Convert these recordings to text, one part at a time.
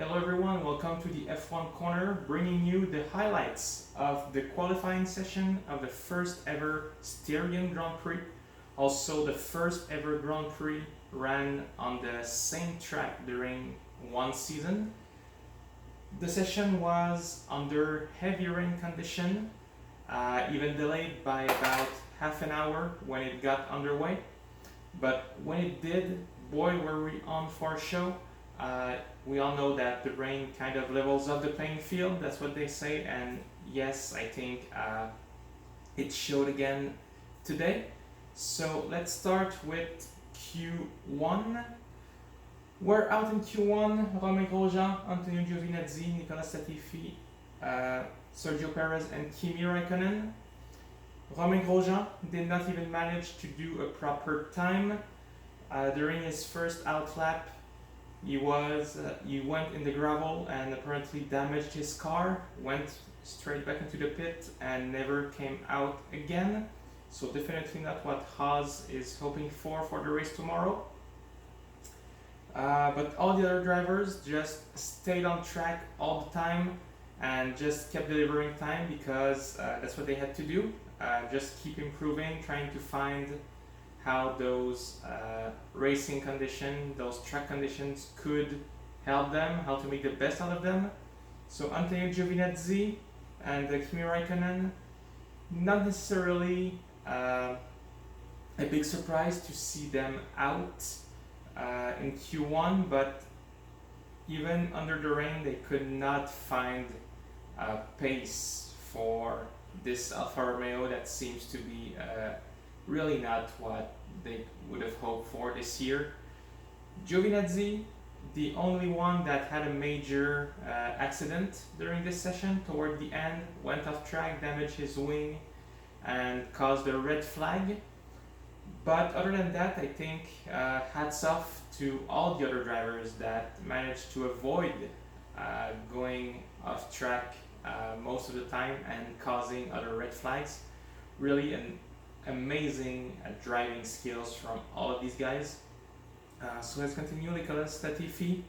Hello everyone, welcome to the F1 Corner, bringing you the highlights of the qualifying session of the first ever Styrian Grand Prix. Also the first ever Grand Prix ran on the same track during one season. The session was under heavy rain condition, even delayed by about half an hour when it got underway. But when it did, boy were we on for a show. We all know that the rain kind of levels up the playing field, that's what they say, and yes, I think it showed again today. So let's start with Q1. We're out in Q1, Romain Grosjean, Antonio Giovinazzi, Nicolas Latifi, Sergio Perez and Kimi Raikkonen. Romain Grosjean did not even manage to do a proper time. During his first outlap, he went in the gravel and apparently damaged his car, went straight back into the pit and never came out again. So definitely not what Haas is hoping for the race tomorrow. But all the other drivers just stayed on track all the time and just kept delivering time because that's what they had to do. Just keep improving, trying to find how those racing conditions, those track conditions could help them, how to make the best out of them. So Antonio Giovinazzi and Kimi Raikkonen, not necessarily a big surprise to see them out in Q1, but even under the rain they could not find a pace for this Alfa Romeo that seems to be really not what they would have hoped for this year. Giovinazzi, the only one that had a major accident during this session toward the end, went off track, damaged his wing and caused a red flag. But other than that, I think hats off to all the other drivers that managed to avoid going off track most of the time and causing other red flags. Really an amazing driving skills from all of these guys. So let's continue. Nicolas Latifi,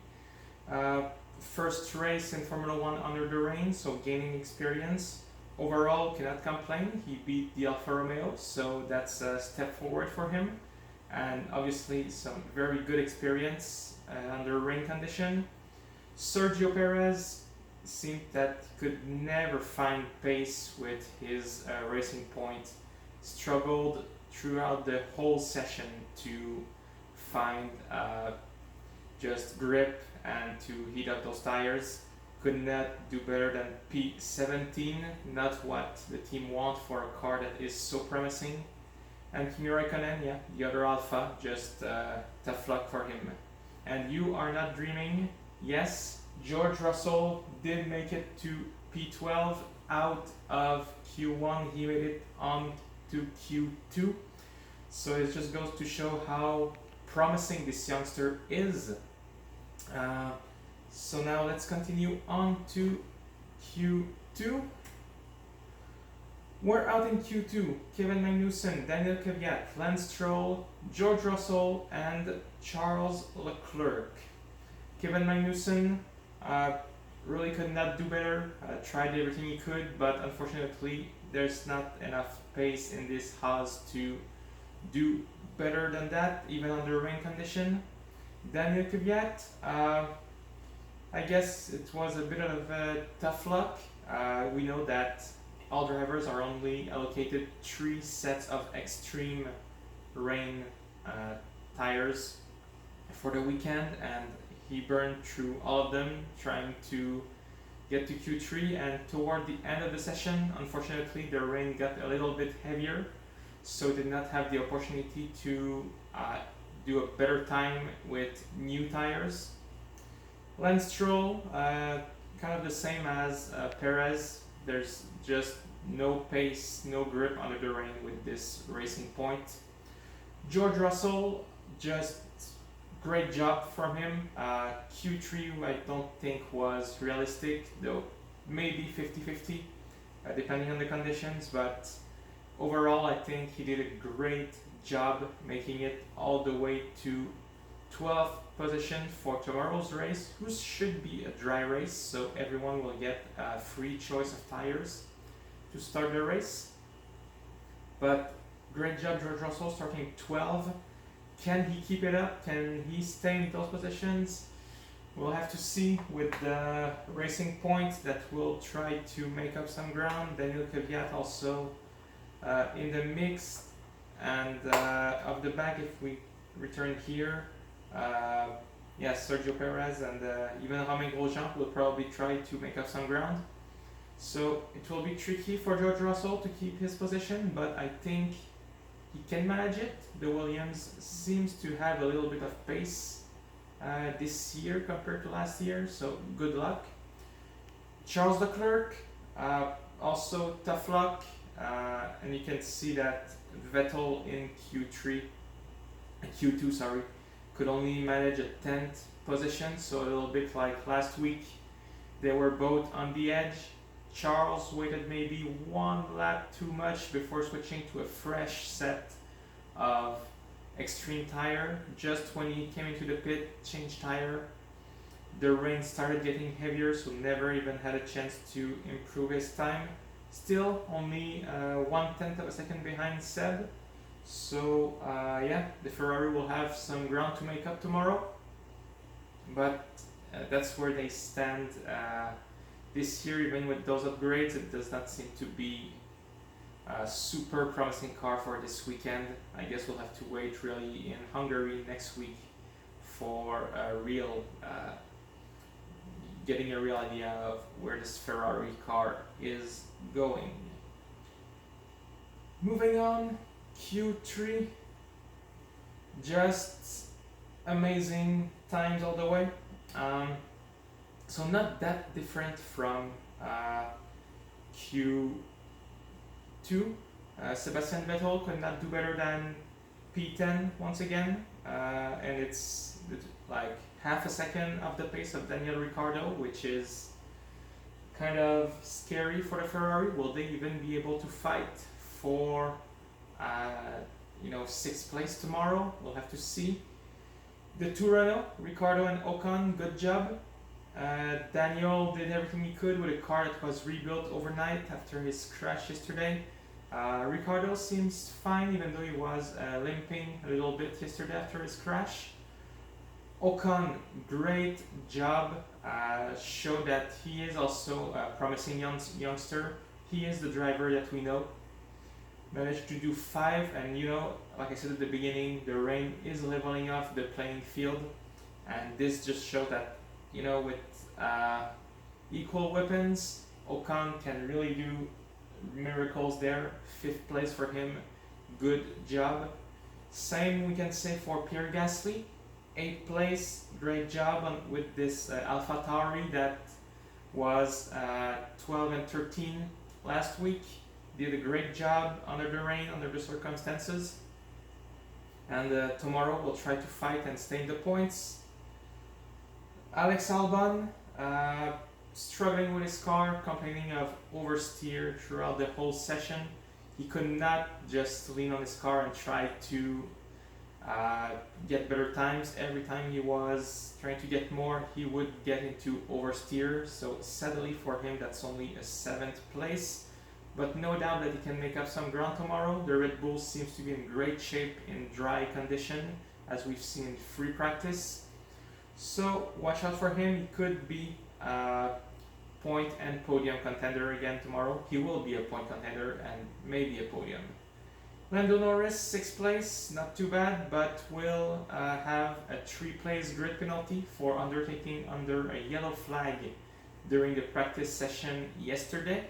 first race in Formula 1 under the rain, so gaining experience. Overall, cannot complain. He beat the Alfa Romeo, so that's a step forward for him. And obviously some very good experience under rain condition. Sergio Perez seemed that he could never find pace with his racing point. Struggled throughout the whole session to find just grip and to heat up those tires. Could not do better than P17, not what the team want for a car that is so promising. And Kimi Raikkonen, yeah, the other Alpha, just tough luck for him. And you are not dreaming. Yes, George Russell did make it to P12 out of Q1. He made it on to Q2. So it just goes to show how promising this youngster is. So now let's continue on to Q2. We're out in Q2. Kevin Magnussen, Daniel Kvyat, Lance Stroll, George Russell, and Charles Leclerc. Kevin Magnussen really could not do better. Tried everything he could, but unfortunately there's not enough pace in this Haas to do better than that, even under rain condition. Daniel Kvyat, I guess it was a bit of tough luck. We know that all drivers are only allocated 3 sets of extreme rain tires for the weekend, and he burned through all of them trying to get to Q3, and toward the end of the session, unfortunately, the rain got a little bit heavier, so did not have the opportunity to do a better time with new tires. Lance Stroll, kind of the same as Perez. There's just no pace, no grip under the rain with this racing point. George Russell, just great job from him. Q3 I don't think was realistic, though maybe 50-50 depending on the conditions, but overall I think he did a great job making it all the way to 12th position for tomorrow's race, which should be a dry race, so everyone will get a free choice of tires to start the race. But great job, George Russell, starting 12. Can he keep it up? Can he stay in those positions? We'll have to see with the Racing Point that will try to make up some ground. Daniel Kvyat also in the mix, and of the back, if we return here, Sergio Perez and even Romain Grosjean will probably try to make up some ground. So it will be tricky for George Russell to keep his position, but I think he can manage it. The Williams seems to have a little bit of pace this year compared to last year, so good luck. Charles Leclerc, also tough luck, and you can see that Vettel in Q2, could only manage a 10th position, so a little bit like last week. They were both on the edge. Charles waited maybe one lap too much before switching to a fresh set of extreme tire. Just when he came into the pit, changed tire, the rain started getting heavier, so never even had a chance to improve his time. Still only 1/10 of a second behind Seb. So the Ferrari will have some ground to make up tomorrow, but that's where they stand this year. Even with those upgrades, it does not seem to be a super promising car for this weekend. I guess we'll have to wait really in Hungary next week for a real getting a real idea of where this Ferrari car is going. Moving on, Q3, just amazing times all the way. So not that different from Q2. Sebastian Vettel could not do better than P10 once again, and it's like half a second of the pace of Daniel Ricciardo, which is kind of scary for the Ferrari. Will they even be able to fight for 6th place tomorrow? We'll have to see. The two Renault, Ricciardo and Ocon, good job. Daniel did everything he could with a car that was rebuilt overnight after his crash yesterday. Ricciardo seems fine, even though he was limping a little bit yesterday after his crash. Ocon, great job. Showed that he is also a promising youngster. He is the driver that we know. Managed to do 5, and like I said at the beginning, the rain is leveling off the playing field, and this just showed that with equal weapons, Ocon can really do miracles there. 5th place for him, good job. Same we can say for Pierre Gasly, 8th place, great job with this AlphaTauri that was 12 and 13 last week. Did a great job under the rain, under the circumstances, and tomorrow we'll try to fight and stay in the points. Alex Albon, struggling with his car, complaining of oversteer throughout the whole session. He could not just lean on his car and try to get better times. Every time he was trying to get more, he would get into oversteer. So sadly for him, that's only a 7th place. But no doubt that he can make up some ground tomorrow. The Red Bull seems to be in great shape in dry condition, as we've seen in free practice. So watch out for him. He could be a point and podium contender again tomorrow. He will be a point contender and maybe a podium. Lando Norris, 6th place, not too bad, but will have a 3-place grid penalty for undertaking under a yellow flag during the practice session yesterday.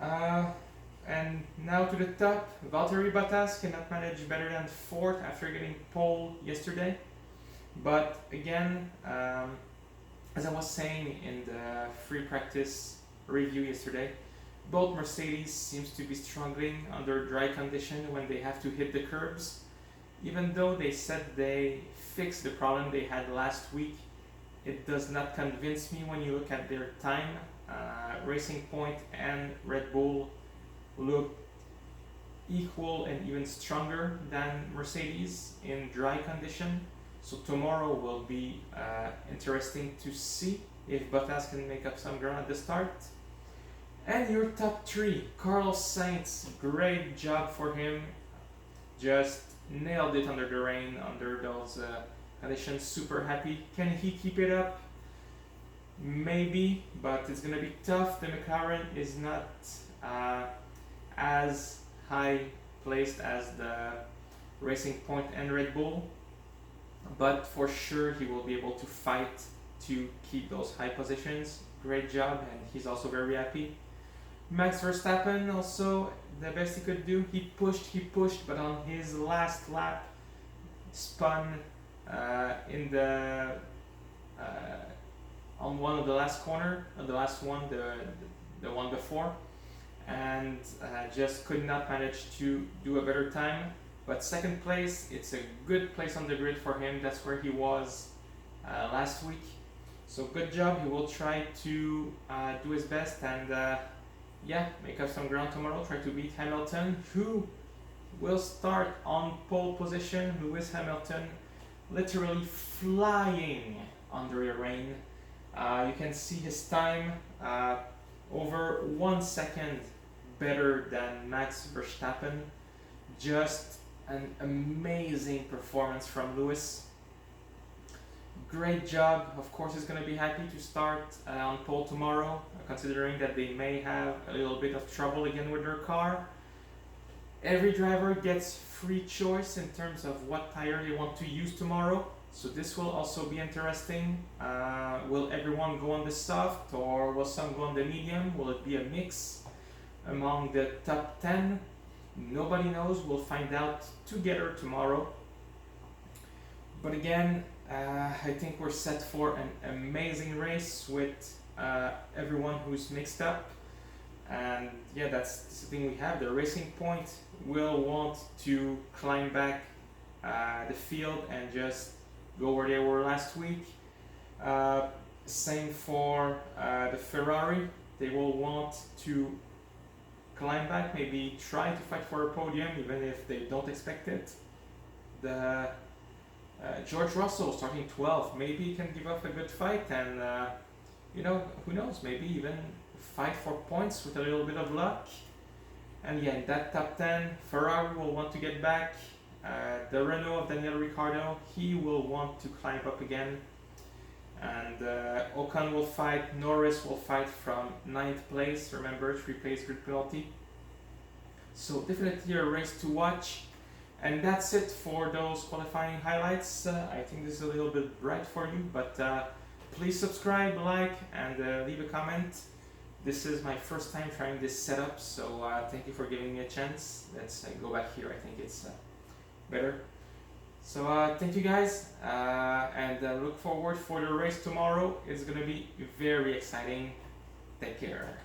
And now to the top, Valtteri Bottas cannot manage better than 4th after getting pole yesterday. But again, as I was saying in the free practice review yesterday, both Mercedes seems to be struggling under dry condition when they have to hit the curbs. Even though they said they fixed the problem they had last week, it does not convince me when you look at their time. Racing Point and Red Bull look equal and even stronger than Mercedes in dry condition. So tomorrow will be interesting to see if Bottas can make up some ground at the start. And your top three, Carlos Sainz, great job for him. Just nailed it under the rain, under those conditions. Super happy. Can he keep it up? Maybe, but it's gonna be tough. The McLaren is not as high placed as the Racing Point and Red Bull, but for sure he will be able to fight to keep those high positions. Great job, and he's also very happy. Max Verstappen also the best he could do. He pushed, but on his last lap spun in the on one of the last corner, the last one, the one before, and just could not manage to do a better time. But second place, it's a good place on the grid for him. That's where he was last week. So good job. He will try to do his best and make up some ground tomorrow. Try to beat Hamilton, who will start on pole position. Lewis Hamilton, literally flying under the rain. You can see his time over 1 second better than Max Verstappen. Just an amazing performance from Lewis. Great job. Of course, he's going to be happy to start on pole tomorrow, considering that they may have a little bit of trouble again with their car. Every driver gets free choice in terms of what tire they want to use tomorrow. So this will also be interesting. Will everyone go on the soft, or will some go on the medium? Will it be a mix among the top 10? Nobody knows. We'll find out together tomorrow. But again, I think we're set for an amazing race with everyone who's mixed up. And yeah, that's the thing we have. The Racing Point will want to climb back the field and just go where they were last week. Same for the Ferrari. They will want to climb back, maybe try to fight for a podium, even if they don't expect it. The George Russell starting 12th, maybe he can give up a good fight, and who knows, maybe even fight for points with a little bit of luck. And yeah, in that top 10, Ferrari will want to get back. The Renault of Daniel Ricciardo, he will want to climb up again. And Ocon will fight, Norris will fight from 9th place, remember 3 place grid penalty. So definitely a race to watch. And that's it for those qualifying highlights. I think this is a little bit bright for you, but please subscribe, like, and leave a comment. This is my first time trying this setup, so thank you for giving me a chance. Let's go back here, I think it's better. So thank you guys, and look forward for the race tomorrow. It's gonna be very exciting. Take care.